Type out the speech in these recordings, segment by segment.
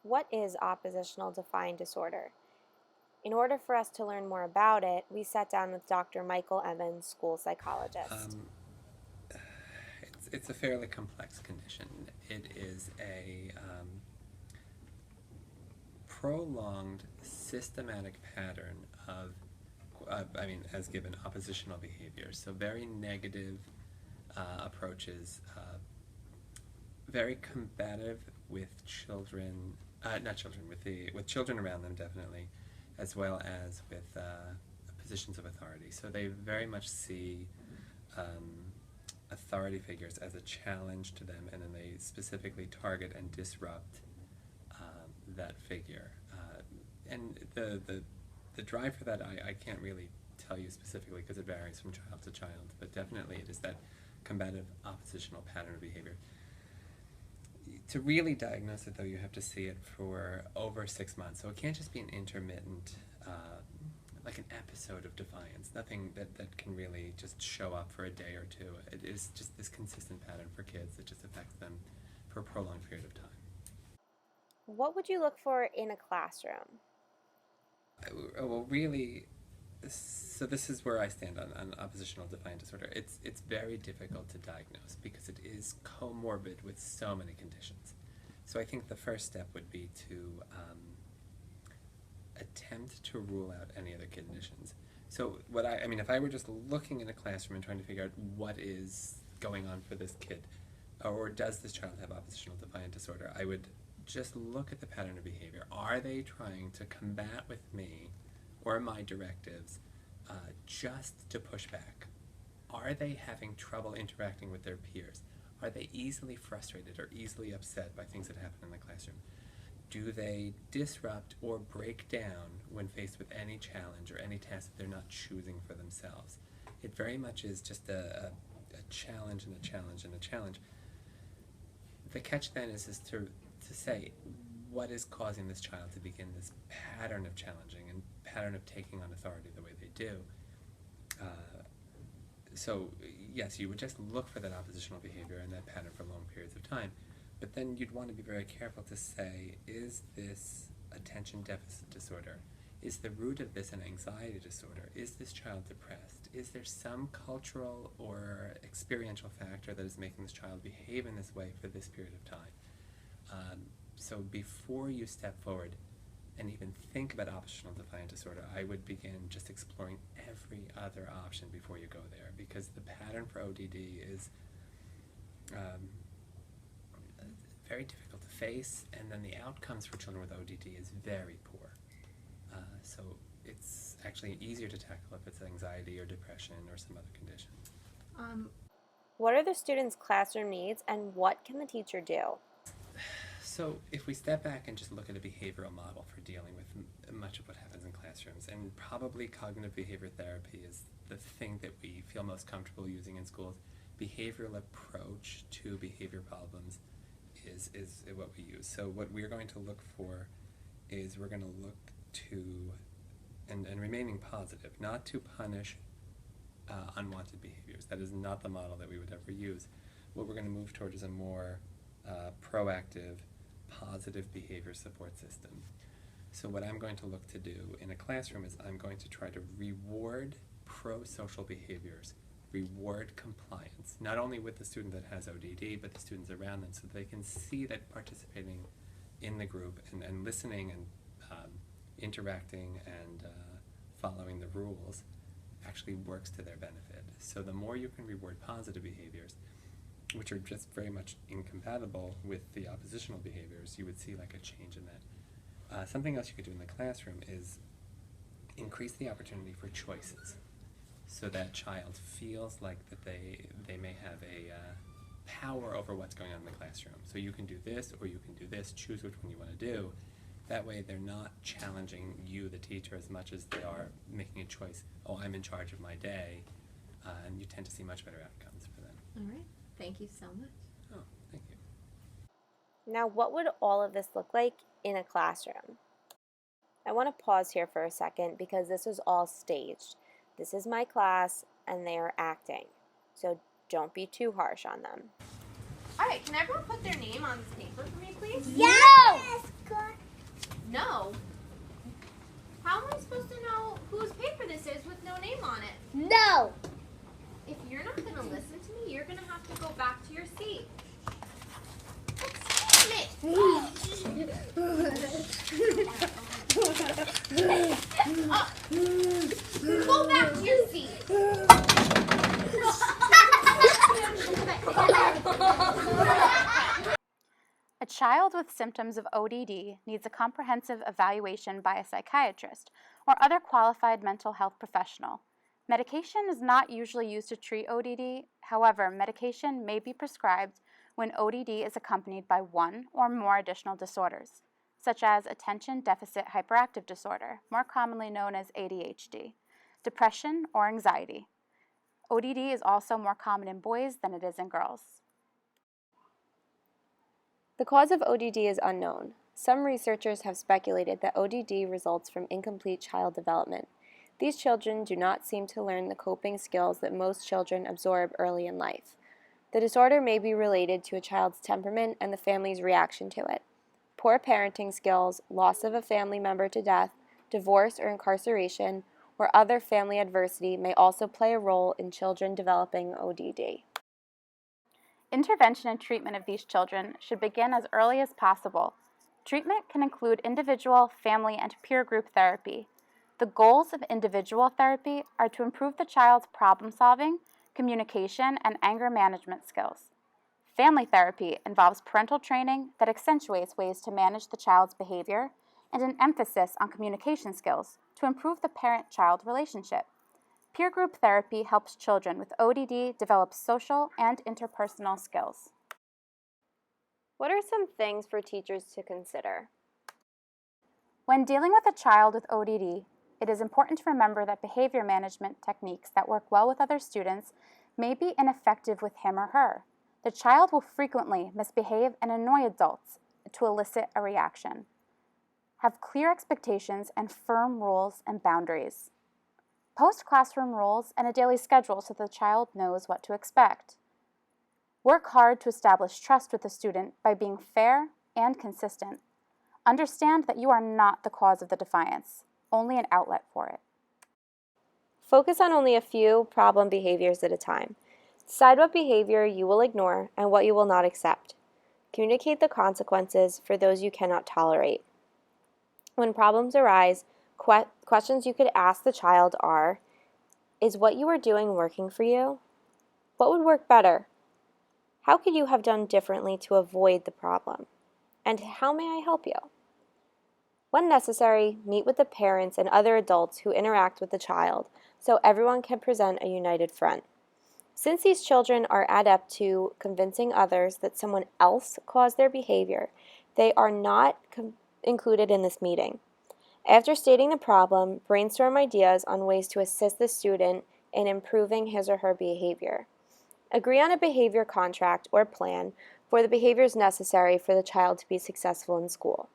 What is oppositional defiant disorder? In order for us to learn more about it, we sat down with Dr. Michael Evans, school psychologist. It's a fairly complex condition. It is a prolonged, systematic pattern of, as given, oppositional behavior. So very negative approaches, very combative with children, not children, with children around them definitely, as well as with positions of authority. So they very much see authority figures as a challenge to them, and then they specifically target and disrupt that figure. And the drive for that, I can't really tell you specifically because it varies from child to child, but definitely it is that combative oppositional pattern of behavior. To really diagnose it, though, you have to see it for over 6 months. So it can't just be an intermittent, like an episode of defiance, nothing that can really just show up for a day or two. It is just this consistent pattern for kids that just affects them for a prolonged period of time. What would you look for in a classroom? Well, really, so this is where I stand on oppositional defiant disorder. It's very difficult to diagnose because it is comorbid with so many conditions. So I think the first step would be to attempt to rule out any other conditions. So if I were just looking in a classroom and trying to figure out what is going on for this kid, or does this child have oppositional defiant disorder, I would just look at the pattern of behavior. Are they trying to combat with me or my directives just to push back? Are they having trouble interacting with their peers? Are they easily frustrated or easily upset by things that happen in the classroom? Do they disrupt or break down when faced with any challenge or any task that they're not choosing for themselves? It very much is just a challenge and a challenge and a challenge. The catch then is to say, what is causing this child to begin this pattern of challenging and pattern of taking on authority the way they do? So yes, you would just look for that oppositional behavior and that pattern for long periods of time, but then you'd want to be very careful to say, is this attention deficit disorder? Is the root of this an anxiety disorder? Is this child depressed? Is there some cultural or experiential factor that is making this child behave in this way for this period of time? So before you step forward and even think about oppositional defiant disorder, I would begin just exploring every other option before you go there, because the pattern for ODD is very difficult to face, and then the outcomes for children with ODD is very poor. So it's actually easier to tackle if it's anxiety or depression or some other condition. What are the students' classroom needs, and what can the teacher do? So if we step back and just look at a behavioral model for dealing with much of what happens in classrooms, and probably cognitive behavior therapy is the thing that we feel most comfortable using in schools, behavioral approach to behavior problems is what we use. So what we're going to look for is we're going to look to, and remaining positive, not to punish unwanted behaviors. That is not the model that we would ever use. What we're going to move toward is a more proactive, positive behavior support system. So what I'm going to look to do in a classroom is I'm going to try to reward pro-social behaviors, reward compliance, not only with the student that has ODD, but the students around them, so that they can see that participating in the group and listening and interacting and following the rules actually works to their benefit. So the more you can reward positive behaviors, which are just very much incompatible with the oppositional behaviors, you would see like a change in that. Something else you could do in the classroom is increase the opportunity for choices, so that child feels like that they may have a power over what's going on in the classroom. So you can do this or you can do this, choose which one you want to do. That way they're not challenging you, the teacher, as much as they are making a choice, oh, I'm in charge of my day, and you tend to see much better outcomes for them. All right. Thank you so much. Oh, thank you. Now, what would all of this look like in a classroom? I want to pause here for a second because this was all staged. This is my class, and they are acting. So don't be too harsh on them. All right, can everyone put their name on this paper for me, please? Yes! No. How am I supposed to know whose paper this is with no name on it? No! If you're not going to listen to me, you're going to have to go back to your seat. Excuse me. Go back to your seat. A child with symptoms of ODD needs a comprehensive evaluation by a psychiatrist or other qualified mental health professional. Medication is not usually used to treat ODD. However, medication may be prescribed when ODD is accompanied by one or more additional disorders, such as attention deficit hyperactive disorder, more commonly known as ADHD, depression, or anxiety. ODD is also more common in boys than it is in girls. The cause of ODD is unknown. Some researchers have speculated that ODD results from incomplete child development. These children do not seem to learn the coping skills that most children absorb early in life. The disorder may be related to a child's temperament and the family's reaction to it. Poor parenting skills, loss of a family member to death, divorce or incarceration, or other family adversity may also play a role in children developing ODD. Intervention and treatment of these children should begin as early as possible. Treatment can include individual, family, and peer group therapy. The goals of individual therapy are to improve the child's problem-solving, communication, and anger management skills. Family therapy involves parental training that accentuates ways to manage the child's behavior and an emphasis on communication skills to improve the parent-child relationship. Peer group therapy helps children with ODD develop social and interpersonal skills. What are some things for teachers to consider? When dealing with a child with ODD, it is important to remember that behavior management techniques that work well with other students may be ineffective with him or her. The child will frequently misbehave and annoy adults to elicit a reaction. Have clear expectations and firm rules and boundaries. Post classroom rules and a daily schedule so the child knows what to expect. Work hard to establish trust with the student by being fair and consistent. Understand that you are not the cause of the defiance, only an outlet for it. Focus on only a few problem behaviors at a time. Decide what behavior you will ignore and what you will not accept. Communicate the consequences for those you cannot tolerate. When problems arise, questions you could ask the child are, is what you are doing working for you? What would work better? How could you have done differently to avoid the problem? And how may I help you? When necessary, meet with the parents and other adults who interact with the child so everyone can present a united front. Since these children are adept to convincing others that someone else caused their behavior, they are not included in this meeting. After stating the problem, brainstorm ideas on ways to assist the student in improving his or her behavior. Agree on a behavior contract or plan for the behaviors necessary for the child to be successful in school.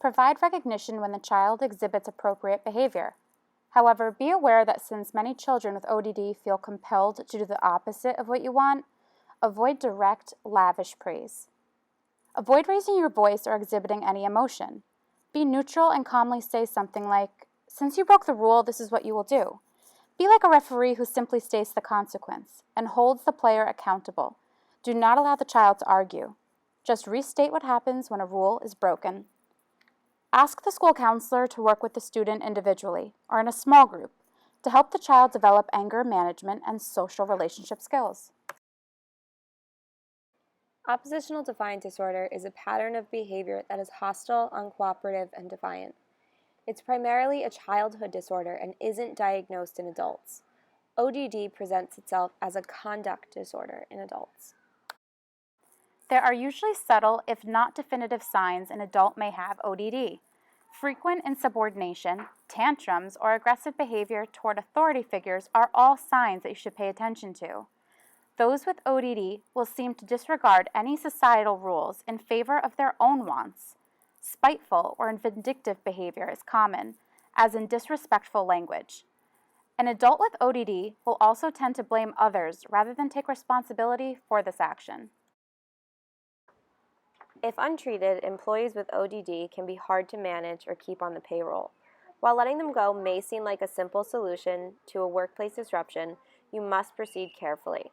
Provide recognition when the child exhibits appropriate behavior. However, be aware that since many children with ODD feel compelled to do the opposite of what you want, avoid direct, lavish praise. Avoid raising your voice or exhibiting any emotion. Be neutral and calmly say something like, "Since you broke the rule, this is what you will do." Be like a referee who simply states the consequence and holds the player accountable. Do not allow the child to argue. Just restate what happens when a rule is broken. Ask the school counselor to work with the student individually or in a small group to help the child develop anger management and social relationship skills. Oppositional defiant disorder is a pattern of behavior that is hostile, uncooperative, and defiant. It's primarily a childhood disorder and isn't diagnosed in adults. ODD presents itself as a conduct disorder in adults. There are usually subtle, if not definitive, signs an adult may have ODD. Frequent insubordination, tantrums, or aggressive behavior toward authority figures are all signs that you should pay attention to. Those with ODD will seem to disregard any societal rules in favor of their own wants. Spiteful or vindictive behavior is common, as in disrespectful language. An adult with ODD will also tend to blame others rather than take responsibility for this action. If untreated, employees with ODD can be hard to manage or keep on the payroll. While letting them go may seem like a simple solution to a workplace disruption, you must proceed carefully.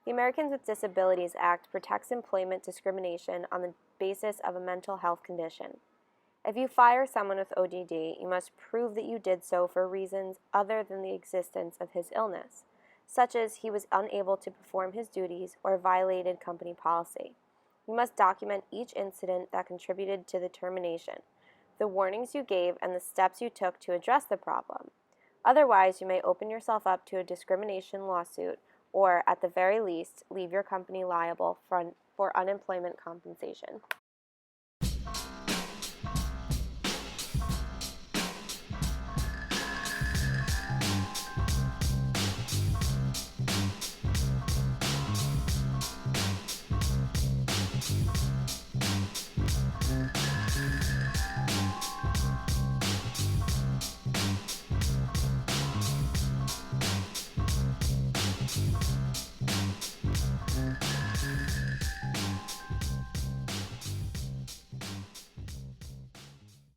The Americans with Disabilities Act protects employment discrimination on the basis of a mental health condition. If you fire someone with ODD, you must prove that you did so for reasons other than the existence of his illness, such as he was unable to perform his duties or violated company policy. You must document each incident that contributed to the termination, the warnings you gave, and the steps you took to address the problem. Otherwise, you may open yourself up to a discrimination lawsuit or, at the very least, leave your company liable for unemployment compensation.